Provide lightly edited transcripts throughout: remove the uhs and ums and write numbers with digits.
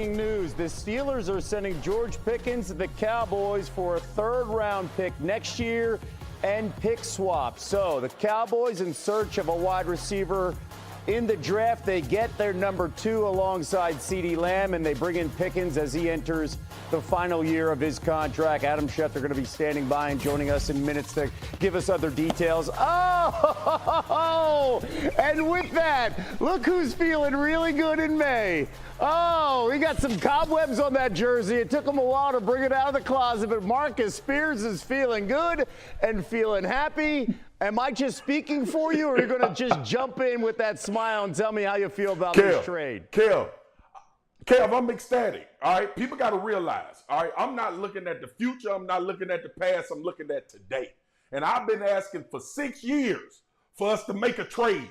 breaking news. The Steelers are sending George Pickens to the Cowboys for a third-round pick next year and pick swap. So the Cowboys in search of a wide receiver in the draft. They get their number 2 alongside CeeDee Lamb, and they bring in Pickens as he enters the final year of his contract. Adam Schefter going to be standing by and joining us in minutes to give us other details. Oh, and with that, look who's feeling really good in May. Oh, he got some cobwebs on that jersey. It took him a while to bring it out of the closet, but Marcus Spears is feeling good and feeling happy. Am I just speaking for you, or are you going to just jump in with that smile and tell me how you feel about this trade? Kev, I'm ecstatic, all right? People got to realize, all right, I'm not looking at the future. I'm not looking at the past. I'm looking at today. And I've been asking for 6 years for us to make a trade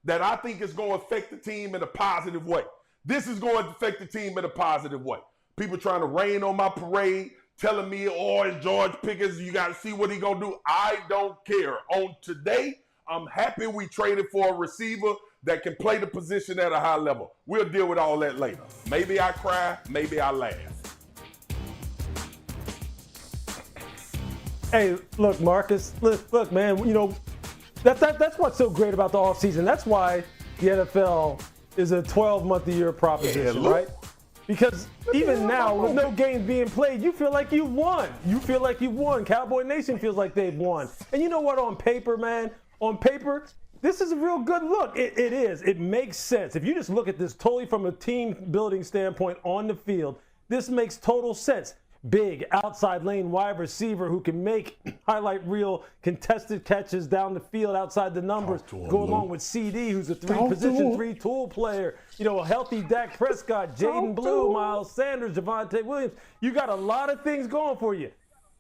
that I think is going to affect the team in a positive way. This is going to affect the team in a positive way. People trying to rain on my parade, telling me, oh, it's George Pickens, you got to see what he going to do. I don't care. On today, I'm happy we traded for a receiver that can play the position at a high level. We'll deal with all that later. Maybe I cry, maybe I laugh. Hey, look, Marcus, look, man, you know, that's what's so great about the offseason. That's why the NFL is a 12-month-a-year proposition, right? Because even now, with no games being played, you feel like you won. You feel like you won. Cowboy Nation feels like they've won. And you know what? On paper, man, this is a real good look. It is. It makes sense. If you just look at this totally from a team-building standpoint on the field, this makes total sense. Big outside lane wide receiver who can make highlight reel contested catches down the field outside the numbers. Go along with CD, who's a three tool player. You know, a healthy Dak Prescott, Jayden Blue, Miles Sanders, Javonte Williams. You got a lot of things going for you.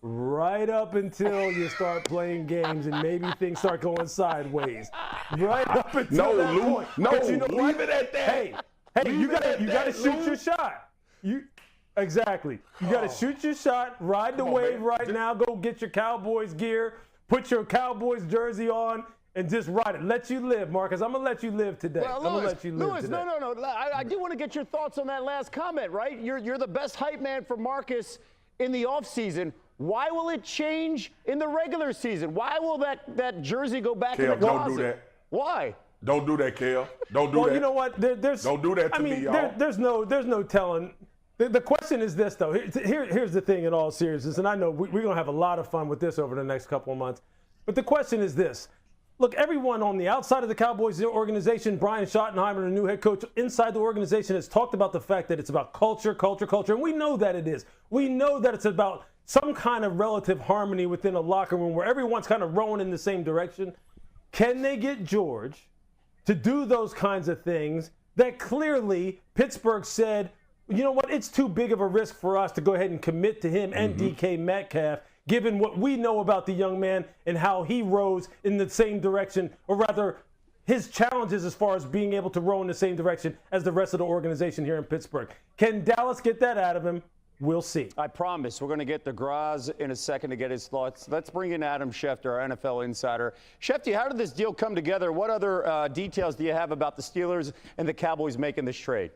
Right up until you start playing games and maybe things start going sideways. Right up until that point. But you know leave it at that. Hey, you gotta shoot your shot. Exactly. You got to shoot your shot, ride the wave right now, go get your Cowboys gear, put your Cowboys jersey on, and just ride it. Let you live, Marcus. I'm going to let you live today. Well, I'm going to let you live today. No. I do want to get your thoughts on that last comment, right? You're the best hype man for Marcus in the offseason. Why will it change in the regular season? Why will that jersey go back in the closet? Don't do that. Why? Don't do that, Kel. Don't do that. Well, you know what? Don't do that to me, y'all. There's no telling. The question is this, though. Here's the thing in all seriousness, and I know we're going to have a lot of fun with this over the next couple of months. But the question is this. Look, everyone on the outside of the Cowboys organization, Brian Schottenheimer, the new head coach, inside the organization has talked about the fact that it's about culture. And we know that it is. We know that it's about some kind of relative harmony within a locker room where everyone's kind of rowing in the same direction. Can they get George to do those kinds of things that clearly Pittsburgh said, you know what, it's too big of a risk for us to go ahead and commit to him and DK Metcalf, given what we know about the young man and how he rose in the same direction, or rather his challenges as far as being able to row in the same direction as the rest of the organization here in Pittsburgh. Can Dallas get that out of him? We'll see. I promise we're going to get to Graz in a second to get his thoughts. Let's bring in Adam Schefter, our NFL insider. Schefter, how did this deal come together? What other details do you have about the Steelers and the Cowboys making this trade?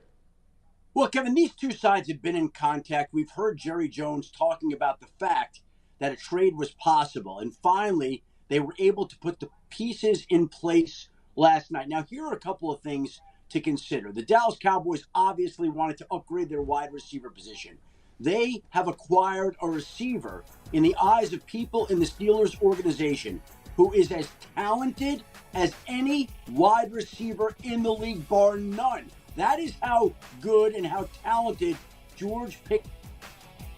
Well, Kevin, these two sides have been in contact. We've heard Jerry Jones talking about the fact that a trade was possible. And finally, they were able to put the pieces in place last night. Now, here are a couple of things to consider. The Dallas Cowboys obviously wanted to upgrade their wide receiver position. They have acquired a receiver in the eyes of people in the Steelers organization who is as talented as any wide receiver in the league, bar none. That is how good and how talented George Pickens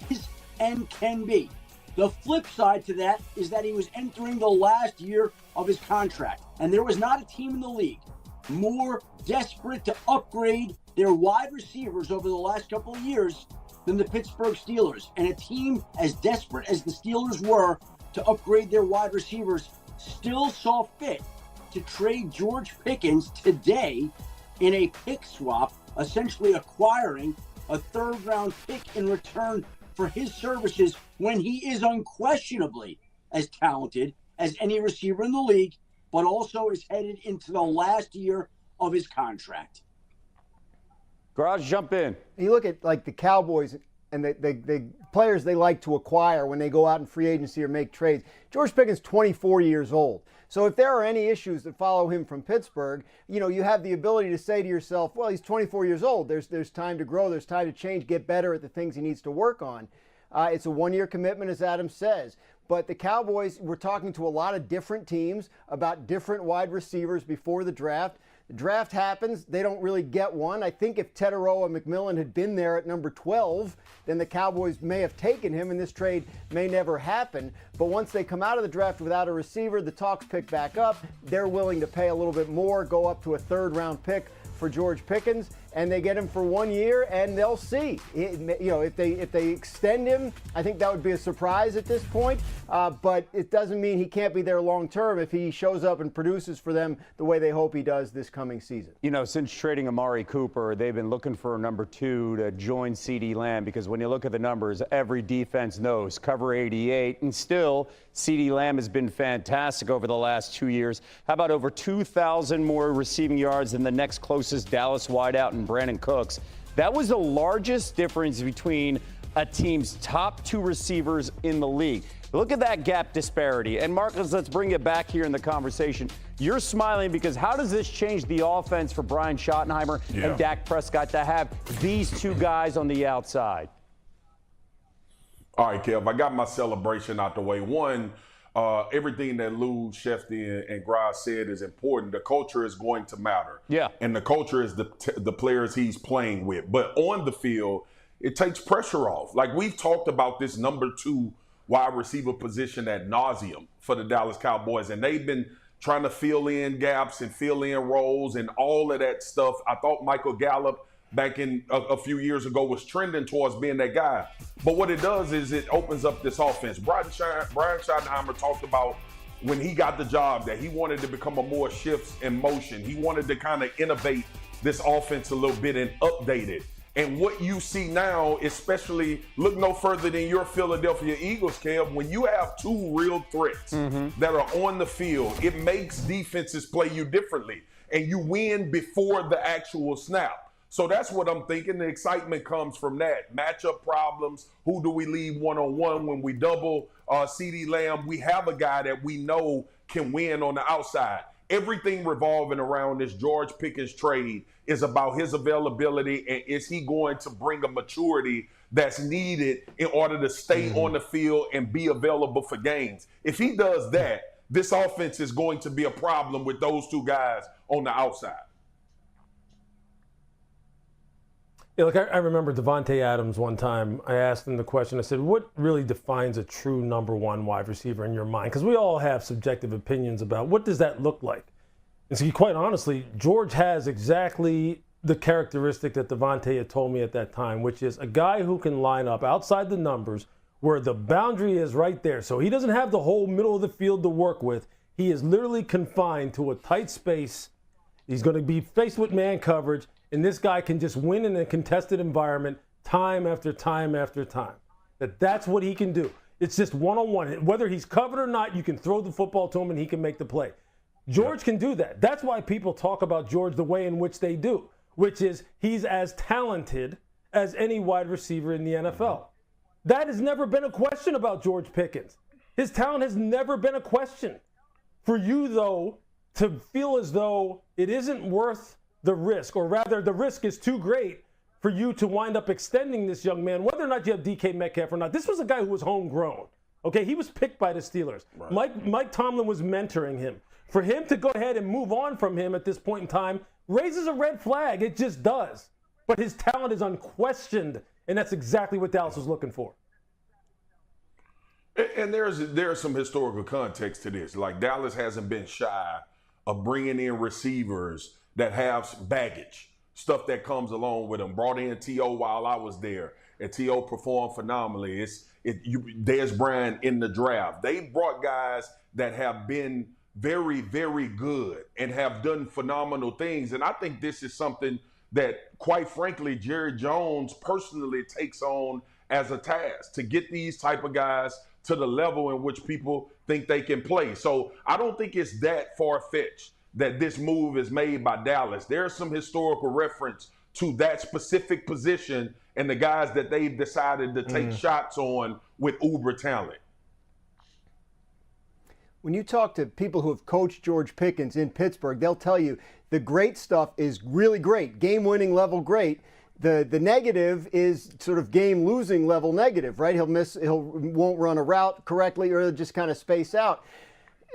is and can be. The flip side to that is that he was entering the last year of his contract, and there was not a team in the league more desperate to upgrade their wide receivers over the last couple of years than the Pittsburgh Steelers. And a team as desperate as the Steelers were to upgrade their wide receivers still saw fit to trade George Pickens today in a pick swap, essentially acquiring a third-round pick in return for his services when he is unquestionably as talented as any receiver in the league, but also is headed into the last year of his contract. Garage, jump in. You look at like the Cowboys and the players they like to acquire when they go out in free agency or make trades. George Pickens, 24 years old. So if there are any issues that follow him from Pittsburgh, you have the ability to say to yourself, well, he's 24 years old. There's time to grow. There's time to change, get better at the things he needs to work on. It's a one-year commitment, as Adam says. But the Cowboys, we're talking to a lot of different teams about different wide receivers before the draft. The draft happens. They don't really get one. I think if Teteroa McMillan had been there at number 12, then the Cowboys may have taken him, and this trade may never happen. But once they come out of the draft without a receiver, the talks pick back up. They're willing to pay a little bit more, go up to a third-round pick for George Pickens, and they get him for 1 year, and they'll see. If they extend him, I think that would be a surprise at this point. But it doesn't mean he can't be there long term if he shows up and produces for them the way they hope he does this coming season. Since trading Amari Cooper, they've been looking for a number 2 to join CeeDee Lamb, because when you look at the numbers, every defense knows cover 88, and still CeeDee Lamb has been fantastic over the last 2 years. How about over 2,000 more receiving yards than the next closest Dallas wideout in Brandon Cooks? That was the largest difference between a team's top 2 receivers in the league. Look at that gap disparity. And Marcus, let's bring it back here in the conversation. You're smiling because how does this change the offense for Brian Schottenheimer and Dak Prescott to have these 2 guys on the outside? All right, Kev, I got my celebration out the way. One, everything that Lou, Shefty, and Graz said is important. The culture is going to matter. Yeah. And the culture is the players he's playing with. But on the field, it takes pressure off. Like, we've talked about this number 2 wide receiver position ad nauseum for the Dallas Cowboys, and they've been trying to fill in gaps and fill in roles and all of that stuff. I thought Michael Gallup back in a few years ago was trending towards being that guy. But what it does is it opens up this offense. Brian Schottenheimer talked about when he got the job that he wanted to become a more shifts in motion. He wanted to kind of innovate this offense a little bit and update it. And what you see now, especially look no further than your Philadelphia Eagles, Kev, when you have 2 real threats that are on the field, it makes defenses play you differently. And you win before the actual snap. So that's what I'm thinking. The excitement comes from that. Matchup problems. Who do we leave one-on-one when we double CeeDee Lamb? We have a guy that we know can win on the outside. Everything revolving around this George Pickens trade is about his availability, and is he going to bring a maturity that's needed in order to stay on the field and be available for games. If he does that, this offense is going to be a problem with those 2 guys on the outside. Yeah, look, I remember Devontae Adams one time. I asked him the question. I said, what really defines a true number 1 wide receiver in your mind? Because we all have subjective opinions about what does that look like. And so quite honestly, George has exactly the characteristic that Devontae had told me at that time, which is a guy who can line up outside the numbers where the boundary is right there. So he doesn't have the whole middle of the field to work with. He is literally confined to a tight space. He's going to be faced with man coverage. And this guy can just win in a contested environment time after time after time. That's what he can do. It's just one-on-one. Whether he's covered or not, you can throw the football to him and he can make the play. George can do that. That's why people talk about George the way in which they do, which is he's as talented as any wide receiver in the NFL. That has never been a question about George Pickens. His talent has never been a question. For you, though, to feel as though it isn't worth the risk, or rather the risk is too great for you to wind up extending this young man, whether or not you have DK Metcalf or not. This was a guy who was homegrown. Okay, he was picked by the Steelers. Right. Mike Tomlin was mentoring him. For him to go ahead and move on from him at this point in time raises a red flag. It just does. But his talent is unquestioned, and that's exactly what Dallas was looking for. And there's some historical context to this. Like, Dallas hasn't been shy of bringing in receivers that have baggage, stuff that comes along with them. Brought in T.O. while I was there, and T.O. performed phenomenally. Dez Bryant in the draft. They brought guys that have been very, very good and have done phenomenal things. And I think this is something that, quite frankly, Jerry Jones personally takes on as a task, to get these type of guys to the level in which people think they can play. So I don't think it's that far-fetched that this move is made by Dallas. There's some historical reference to that specific position and the guys that they've decided to take shots on with uber talent. When you talk to people who have coached George Pickens in Pittsburgh, they'll tell you the great stuff is really great, game-winning level great. The negative is sort of game-losing level negative, right? He won't run a route correctly, or he'll just kind of space out.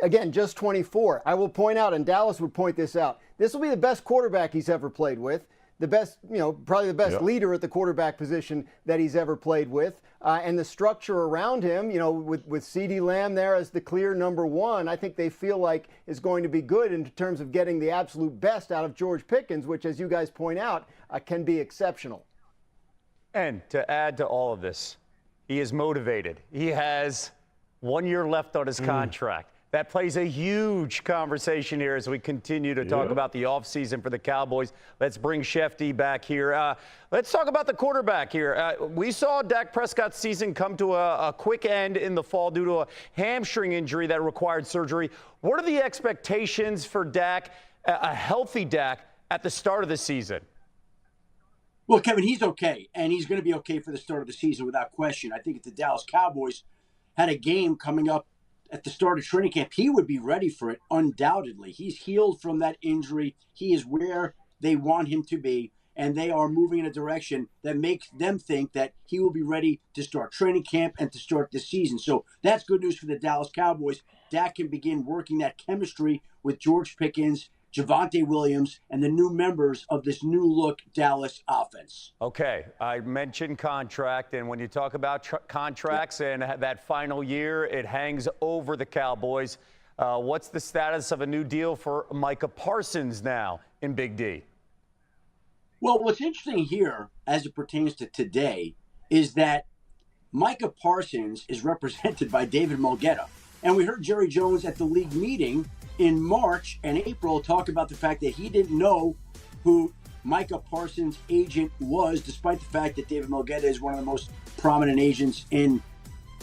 Again, just 24. I will point out, and Dallas would point this out, this will be the best quarterback he's ever played with. The best, probably the best leader at the quarterback position that he's ever played with. And the structure around him, with CeeDee Lamb there as the clear number one, I think they feel like is going to be good in terms of getting the absolute best out of George Pickens, which, as you guys point out, can be exceptional. And to add to all of this, he is motivated. He has 1 year left on his contract. That plays a huge conversation here as we continue to talk about the offseason for the Cowboys. Let's bring Shefty back here. Let's talk about the quarterback here. We saw Dak Prescott's season come to a quick end in the fall due to a hamstring injury that required surgery. What are the expectations for Dak, a healthy Dak, at the start of the season? Well, Kevin, he's okay, and he's going to be okay for the start of the season without question. I think if the Dallas Cowboys had a game coming up at the start of training camp, he would be ready for it, undoubtedly. He's healed from that injury. He is where they want him to be, and they are moving in a direction that makes them think that he will be ready to start training camp and to start this season. So that's good news for the Dallas Cowboys. Dak can begin working that chemistry with George Pickens, Javonte Williams, and the new members of this new-look Dallas offense. Okay, I mentioned contract, and when you talk about contracts and that final year, it hangs over the Cowboys. What's the status of a new deal for Micah Parsons now in Big D? Well, what's interesting here, as it pertains to today, is that Micah Parsons is represented by David Mulgeta. And we heard Jerry Jones at the league meeting in March and April talk about the fact that he didn't know who Micah Parsons' agent was, despite the fact that David Mulgeta is one of the most prominent agents in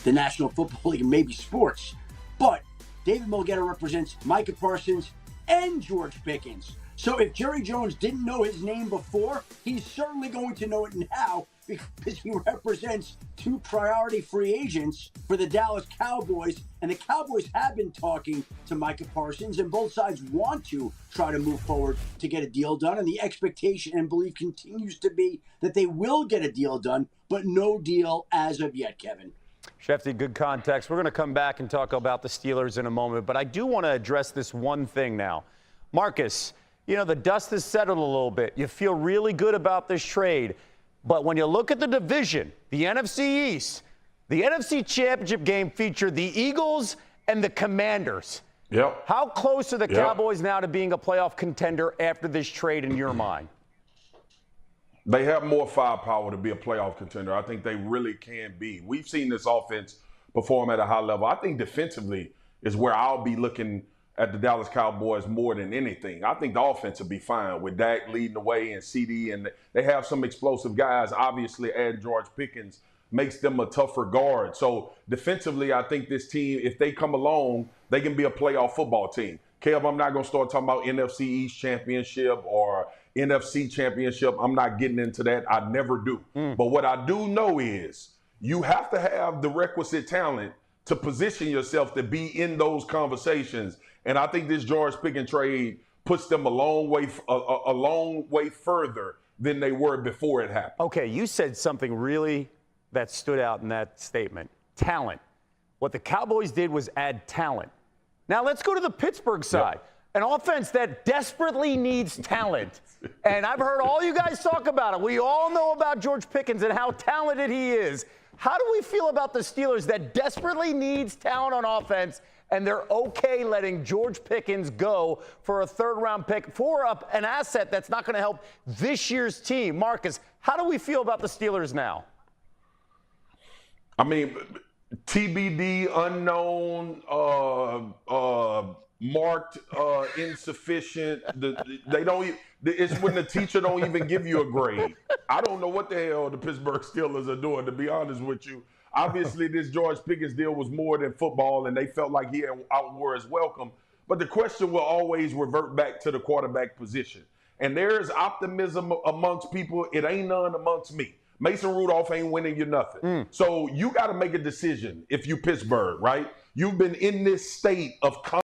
the National Football League and maybe sports. But David Mulgeta represents Micah Parsons and George Pickens. So if Jerry Jones didn't know his name before, he's certainly going to know it now, because he represents two priority free agents for the Dallas Cowboys. And the Cowboys have been talking to Micah Parsons, and both sides want to try to move forward to get a deal done. And the expectation and belief continues to be that they will get a deal done, but no deal as of yet, Kevin. Shefty, good context. We're going to come back and talk about the Steelers in a moment, but I do want to address this one thing now. Marcus, the dust has settled a little bit. You feel really good about this trade. But when you look at the division, the NFC East, the NFC Championship game featured the Eagles and the Commanders. Yep. How close are the Cowboys now to being a playoff contender after this trade in your mind? They have more firepower to be a playoff contender. I think they really can be. We've seen this offense perform at a high level. I think defensively is where I'll be looking at the Dallas Cowboys more than anything. I think the offense will be fine with Dak leading the way and CeeDee, and they have some explosive guys. Obviously, adding George Pickens makes them a tougher guard. So defensively, I think this team, if they come along, they can be a playoff football team. Kev, I'm not going to start talking about NFC East championship or NFC championship. I'm not getting into that. I never do. But what I do know is you have to have the requisite talent to position yourself to be in those conversations. And I think this George Pickens trade puts them a long way further than they were before it happened. Okay, you said something really that stood out in that statement. Talent. What the Cowboys did was add talent. Now let's go to the Pittsburgh side. An offense that desperately needs talent. And I've heard all you guys talk about it. We all know about George Pickens and how talented he is. How do we feel about the Steelers that desperately needs talent on offense, and they're okay letting George Pickens go for a third-round pick for an asset that's not going to help this year's team? Marcus, how do we feel about the Steelers now? I mean, TBD, unknown, marked insufficient. They don't. It's when the teacher don't even give you a grade. I don't know what the hell the Pittsburgh Steelers are doing, to be honest with you. Obviously, this George Pickens deal was more than football, and they felt like he outwore his welcome. But the question will always revert back to the quarterback position. and there's optimism amongst people. It ain't none amongst me. Mason Rudolph ain't winning you nothing. So you got to make a decision if you Pittsburgh, right? You've been in this state of